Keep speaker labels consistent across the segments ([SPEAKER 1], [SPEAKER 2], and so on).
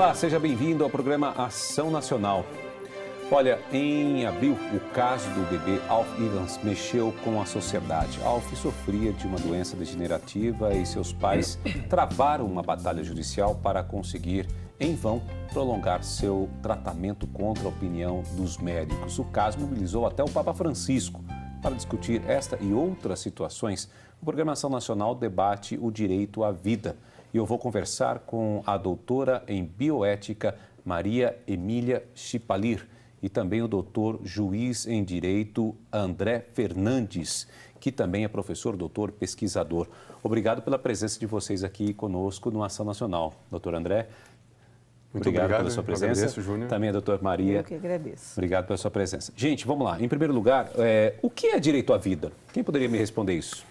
[SPEAKER 1] Olá, seja bem-vindo ao programa Ação Nacional. Olha, em abril, o caso do bebê Alf Evans mexeu com a sociedade. Alf sofria de uma doença degenerativa e seus pais travaram uma batalha judicial para conseguir, em vão, prolongar seu tratamento contra a opinião dos médicos. O caso mobilizou até o Papa Francisco. Para discutir esta e outras situações, o programa Ação Nacional debate o direito à vida. E eu vou conversar com a doutora em bioética Maria Emília Chipalir e também o doutor juiz em direito André Fernandes, que também é professor, doutor, pesquisador. Obrigado pela presença de vocês aqui conosco no Ação Nacional. Doutor André, muito obrigado pela sua presença.
[SPEAKER 2] Eu agradeço, Júnior.
[SPEAKER 1] Também a doutora Maria.
[SPEAKER 3] Eu que agradeço.
[SPEAKER 1] Obrigado pela sua presença. Gente, vamos lá. Em primeiro lugar, o que é direito à vida? Quem poderia me responder isso?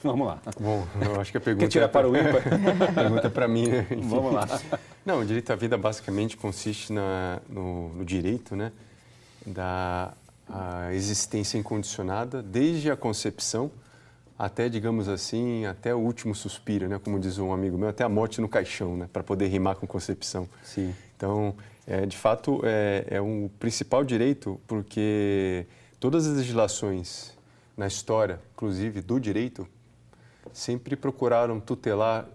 [SPEAKER 1] Vamos lá.
[SPEAKER 2] Bom, eu acho que a pergunta...
[SPEAKER 1] Quer tirar para o ímpar?
[SPEAKER 2] Pergunta é para mim, né?
[SPEAKER 1] Vamos lá.
[SPEAKER 2] Não, o direito à vida basicamente consiste no direito, né, da existência incondicionada, desde a concepção até, digamos assim, até o último suspiro, né, como diz um amigo meu, até a morte no caixão, né, para poder rimar com concepção.
[SPEAKER 1] Sim.
[SPEAKER 2] Então, de fato, é um principal direito, porque todas as legislações na história, inclusive do direito, sempre procuraram tutelar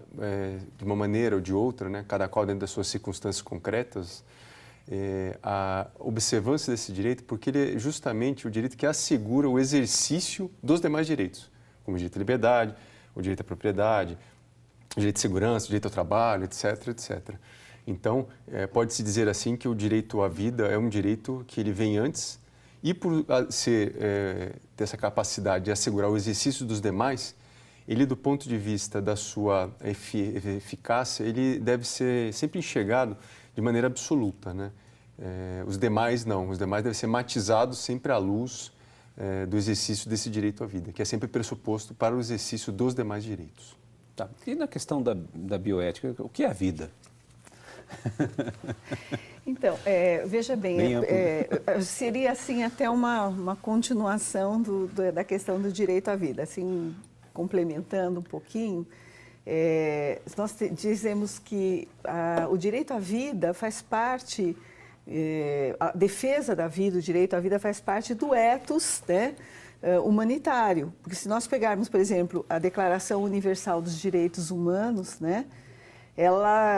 [SPEAKER 2] de uma maneira ou de outra, né, cada qual dentro das suas circunstâncias concretas, a observância desse direito, porque ele é justamente o direito que assegura o exercício dos demais direitos, como o direito à liberdade, o direito à propriedade, o direito de segurança, o direito ao trabalho, etc, etc. Então, pode-se dizer assim que o direito à vida é um direito que ele vem antes e por ter essa capacidade de assegurar o exercício dos demais, ele, do ponto de vista da sua eficácia, ele deve ser sempre enxergado de maneira absoluta, né? Os demais não, os demais devem ser matizados sempre à luz do exercício desse direito à vida, que é sempre pressuposto para o exercício dos demais direitos.
[SPEAKER 1] Tá. E na questão da bioética, o que é a vida?
[SPEAKER 3] Então, veja bem, seria assim até uma continuação da questão do direito à vida, assim, complementando um pouquinho, nós dizemos que o direito à vida faz parte, a defesa da vida, o direito à vida faz parte do ethos, né, humanitário, porque se nós pegarmos, por exemplo, a Declaração Universal dos Direitos Humanos, né,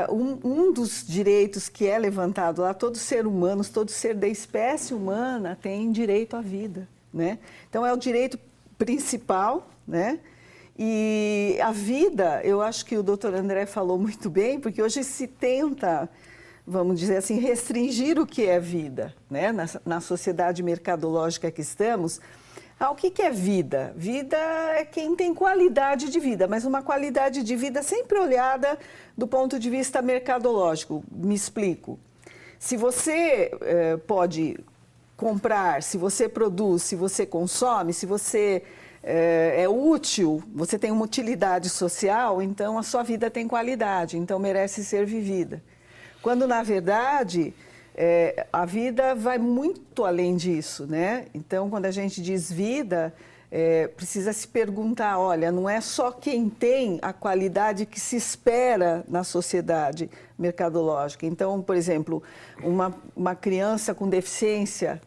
[SPEAKER 3] um dos direitos que é levantado lá, todo ser humano, todo ser da espécie humana tem direito à vida, né? Então, é o direito principal, né? E a vida, eu acho que o doutor André falou muito bem, porque hoje se tenta, vamos dizer assim, restringir o que é vida, né? Na sociedade mercadológica que estamos. O que é vida? Vida é quem tem qualidade de vida, mas uma qualidade de vida sempre olhada do ponto de vista mercadológico. Me explico. Se você pode comprar, se você produz, se você consome, se você é útil, você tem uma utilidade social, então a sua vida tem qualidade, então merece ser vivida. Quando, na verdade, a vida vai muito além disso, né? Então, quando a gente diz vida, precisa se perguntar, olha, não é só quem tem a qualidade que se espera na sociedade mercadológica. Então, por exemplo, uma criança com deficiência,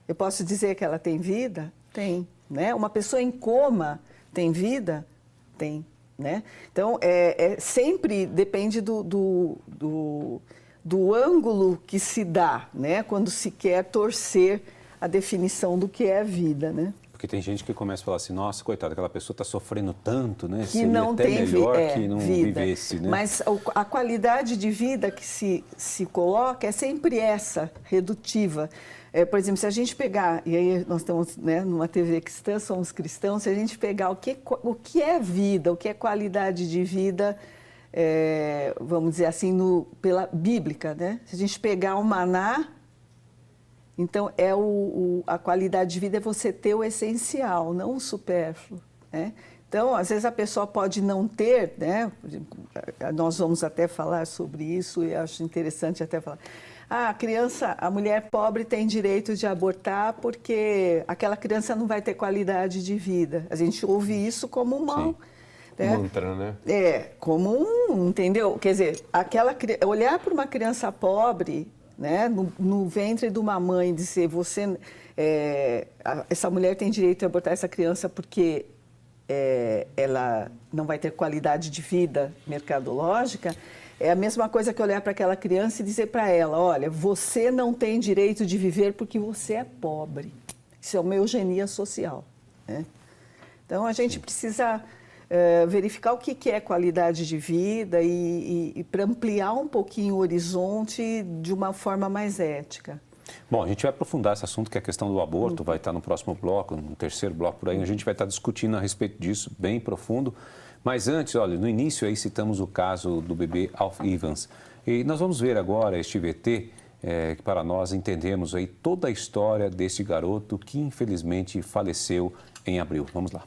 [SPEAKER 3] eu posso dizer que ela tem vida? Tem, né? Uma pessoa em coma tem vida? Tem, né? Então, sempre depende do ângulo que se dá, né, quando se quer torcer a definição do que é a vida, né?
[SPEAKER 1] Porque tem gente que começa a falar assim, nossa, coitada, aquela pessoa está sofrendo tanto, né?
[SPEAKER 3] Que
[SPEAKER 1] seria
[SPEAKER 3] não
[SPEAKER 1] até
[SPEAKER 3] tem
[SPEAKER 1] melhor que não
[SPEAKER 3] vida.
[SPEAKER 1] Vivesse, né?
[SPEAKER 3] Mas a qualidade de vida que se coloca é sempre essa, redutiva. Por exemplo, se a gente pegar, e aí nós estamos, né, numa TV cristã, somos cristãos, se a gente pegar o que é vida, o que é qualidade de vida, vamos dizer assim, pela bíblica, né? Se a gente pegar o maná, então a qualidade de vida é você ter o essencial, não o supérfluo, né? Então, às vezes a pessoa pode não ter, né? Nós vamos até falar sobre isso e acho interessante até falar. A mulher pobre tem direito de abortar porque aquela criança não vai ter qualidade de vida. A gente ouve isso como
[SPEAKER 2] mantra, né?
[SPEAKER 3] Como entendeu? Quer dizer, olhar para uma criança pobre, né, no ventre de uma mãe, e dizer, essa mulher tem direito a abortar essa criança porque ela não vai ter qualidade de vida mercadológica, é a mesma coisa que olhar para aquela criança e dizer para ela, olha, você não tem direito de viver porque você é pobre. Isso é uma eugenia social, né? Então, a gente precisa verificar o que é qualidade de vida e para ampliar um pouquinho o horizonte de uma forma mais ética.
[SPEAKER 1] Bom, a gente vai aprofundar esse assunto, que é a questão do aborto, vai estar no próximo bloco, no terceiro bloco por aí, a gente vai estar discutindo a respeito disso, bem profundo. Mas antes, olha, no início aí citamos o caso do bebê Alf Evans. E nós vamos ver agora este VT, para nós entendermos aí toda a história desse garoto que infelizmente faleceu em abril. Vamos lá.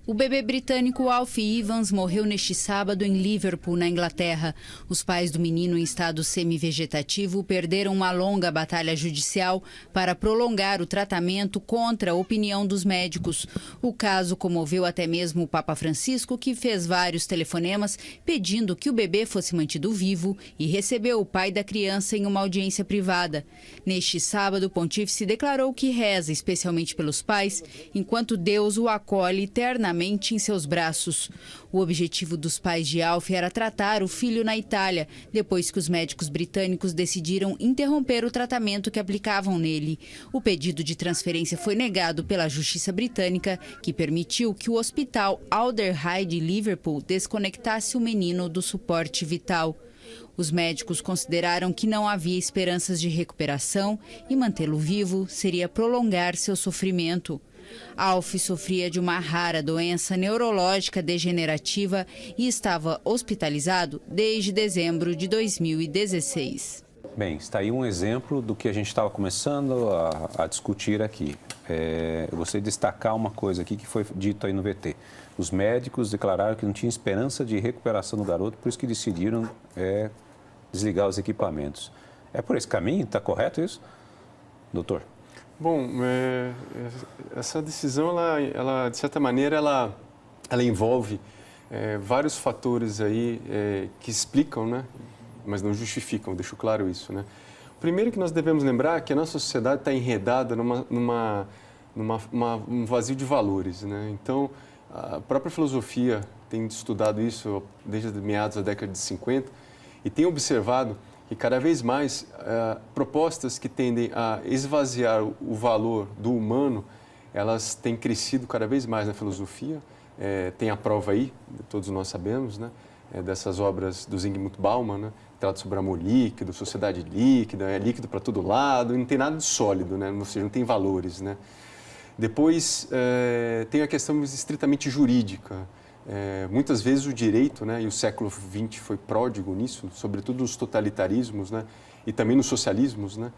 [SPEAKER 4] O bebê britânico Alf Evans morreu neste sábado em Liverpool, na Inglaterra. Os pais do menino em estado semi-vegetativo perderam uma longa batalha judicial para prolongar o tratamento contra a opinião dos médicos. O caso comoveu até mesmo o Papa Francisco, que fez vários telefonemas pedindo que o bebê fosse mantido vivo e recebeu o pai da criança em uma audiência privada. Neste sábado, o pontífice declarou que reza especialmente pelos pais, enquanto Deus o acolhe eternamente em seus braços. O objetivo dos pais de Alf era tratar o filho na Itália, depois que os médicos britânicos decidiram interromper o tratamento que aplicavam nele. O pedido de transferência foi negado pela Justiça Britânica, que permitiu que o hospital Alder-Hey de Liverpool desconectasse o menino do suporte vital. Os médicos consideraram que não havia esperanças de recuperação e mantê-lo vivo seria prolongar seu sofrimento. Alf sofria de uma rara doença neurológica degenerativa e estava hospitalizado desde dezembro de 2016.
[SPEAKER 1] Bem, está aí um exemplo do que a gente estava começando a discutir aqui. Eu gostaria de destacar uma coisa aqui que foi dito aí no VT. Os médicos declararam que não tinha esperança de recuperação do garoto, por isso que decidiram desligar os equipamentos. É por esse caminho? Está correto isso, doutor?
[SPEAKER 2] Bom, essa decisão, ela de certa maneira, ela envolve vários fatores aí que explicam, né, mas não justificam, deixo claro isso, né. O primeiro que nós devemos lembrar é que a nossa sociedade está enredada num vazio de valores, né. Então, a própria filosofia tem estudado isso desde meados da década de 50 e tem observado e cada vez mais propostas que tendem a esvaziar o valor do humano, elas têm crescido cada vez mais na filosofia. Tem a prova aí, todos nós sabemos, né, dessas obras do Zygmunt Bauman, né, trata sobre amor líquido, sociedade líquida, é líquido para todo lado, e não tem nada de sólido, né, ou seja, não tem valores, né. Depois tem a questão estritamente jurídica. Muitas vezes o direito, né, e o século XX foi pródigo nisso, sobretudo nos totalitarismos, né, e também nos socialismos, né,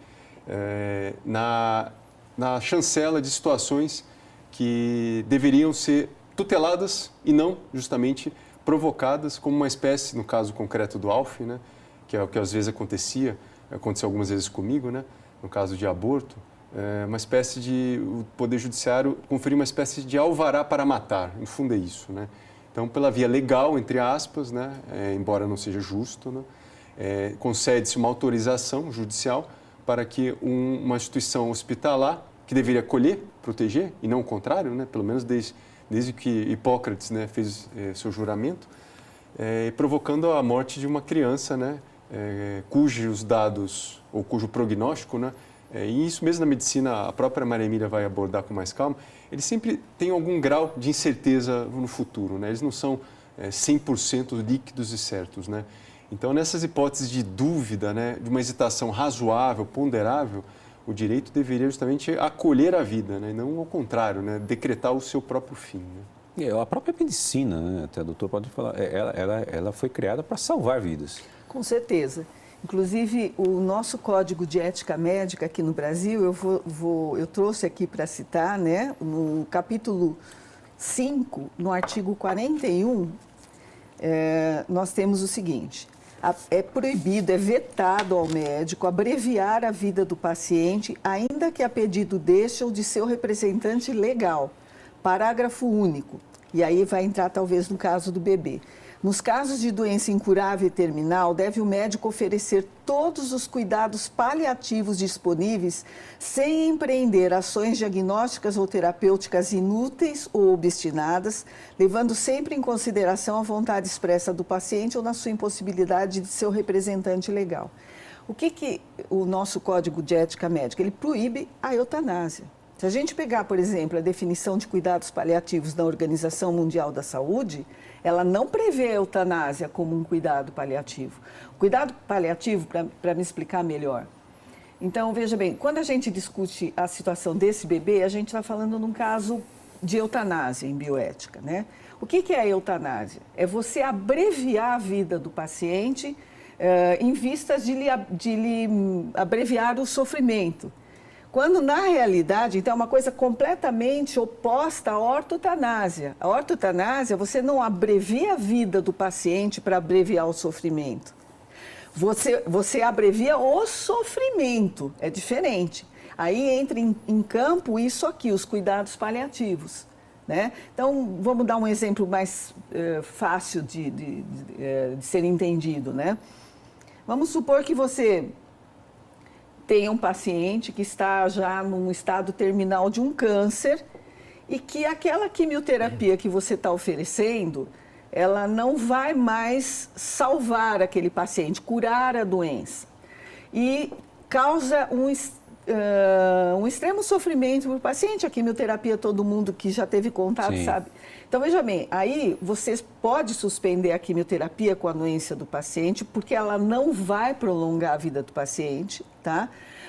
[SPEAKER 2] na chancela de situações que deveriam ser tuteladas e não justamente provocadas como uma espécie, no caso concreto do Alf, né, que é o que às vezes aconteceu algumas vezes comigo, né, no caso de aborto, uma espécie de o Poder Judiciário conferir uma espécie de alvará para matar, no fundo é isso, né. Então, pela via legal, entre aspas, né, embora não seja justo, né, concede-se uma autorização judicial para que uma instituição hospitalar, que deveria acolher, proteger, e não o contrário, né, pelo menos desde que Hipócrates, né, fez seu juramento, provocando a morte de uma criança, né, cujos dados, ou cujo prognóstico, né, e isso mesmo na medicina, a própria Maria Emília vai abordar com mais calma, eles sempre têm algum grau de incerteza no futuro, né? Eles não são 100% líquidos e certos, né? Então, nessas hipóteses de dúvida, né, de uma hesitação razoável, ponderável, o direito deveria justamente acolher a vida, né, e não ao contrário, né, decretar o seu próprio fim, né?
[SPEAKER 1] A própria medicina, né, até o doutor pode falar, ela foi criada para salvar vidas.
[SPEAKER 3] Com certeza. Inclusive, o nosso Código de Ética Médica aqui no Brasil, eu trouxe aqui para citar, né, no capítulo 5, no artigo 41, nós temos o seguinte: é proibido, é vetado ao médico abreviar a vida do paciente, ainda que a pedido deste ou de seu representante legal. Parágrafo único. E aí vai entrar talvez no caso do bebê. Nos casos de doença incurável e terminal, deve o médico oferecer todos os cuidados paliativos disponíveis sem empreender ações diagnósticas ou terapêuticas inúteis ou obstinadas, levando sempre em consideração a vontade expressa do paciente ou na sua impossibilidade de seu representante legal. O que o nosso Código de Ética Médica? Ele proíbe a eutanásia. Se a gente pegar, por exemplo, a definição de cuidados paliativos da Organização Mundial da Saúde, ela não prevê a eutanásia como um cuidado paliativo. O cuidado paliativo, para me explicar melhor. Então, veja bem, quando a gente discute a situação desse bebê, a gente está falando num caso de eutanásia em bioética, né? O que é a eutanásia? É você abreviar a vida do paciente em vistas de lhe abreviar o sofrimento. Quando, na realidade, então, é uma coisa completamente oposta à ortotanásia. A ortotanásia, você não abrevia a vida do paciente para abreviar o sofrimento. Você abrevia o sofrimento, é diferente. Aí entra em campo isso aqui, os cuidados paliativos, né? Então, vamos dar um exemplo mais fácil de ser entendido, né? Vamos supor que você tem um paciente que está já num estado terminal de um câncer e que aquela quimioterapia que você está oferecendo, ela não vai mais salvar aquele paciente, curar a doença. E causa um extremo sofrimento para o paciente. A quimioterapia, todo mundo que já teve contato sabe. Então, veja bem, aí você pode suspender a quimioterapia com a anuência do paciente, porque ela não vai prolongar a vida do paciente, tá?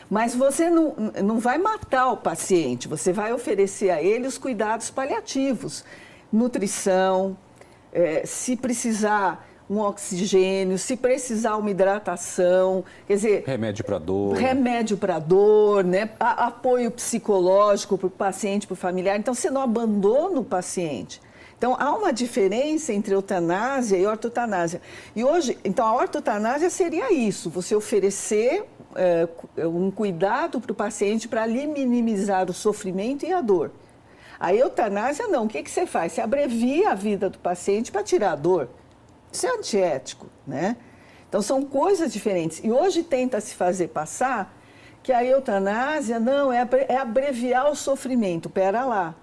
[SPEAKER 3] Mas você não vai matar o paciente, você vai oferecer a ele os cuidados paliativos, nutrição, se precisar um oxigênio, se precisar uma hidratação, quer dizer...
[SPEAKER 1] Remédio para dor.
[SPEAKER 3] Remédio para dor, né? Apoio psicológico para o paciente, para o familiar. Então, você não abandona o paciente. Então, há uma diferença entre eutanásia e ortotanásia. E hoje, então, a ortotanásia seria isso, você oferecer um cuidado para o paciente para lhe minimizar o sofrimento e a dor. A eutanásia, não. O que você faz? Você abrevia a vida do paciente para tirar a dor. Isso é antiético, né? Então, são coisas diferentes. E hoje tenta se fazer passar que a eutanásia, não, é abreviar o sofrimento. Pera lá,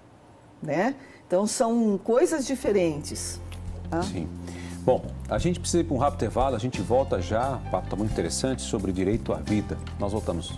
[SPEAKER 3] né? Então, são coisas diferentes. Tá?
[SPEAKER 1] Sim. Bom, a gente precisa ir para um rápido intervalo, a gente volta já. O papo está muito interessante sobre direito à vida. Nós voltamos.